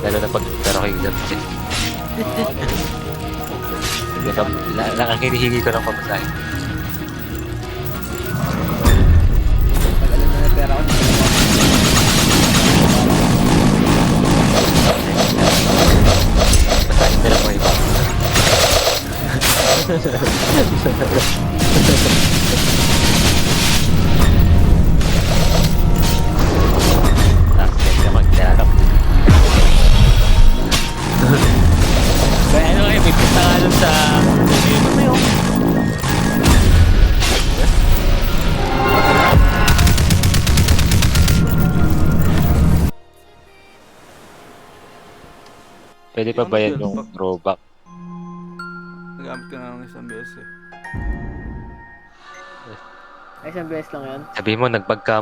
Lalo na pag pero kayo gabi. Lang ang hinihingi ko ng pamasahe. Pag alam na pera ko, Masahe na lang mo iba. Tapos ka magdalap. Kaya ano kayo, may pista nga dun sa... May pwede pa ba yan yung throwback? Nagamit ka na ng isang beses eh. ay isang beses lang yan. Sabi mo, nagpagka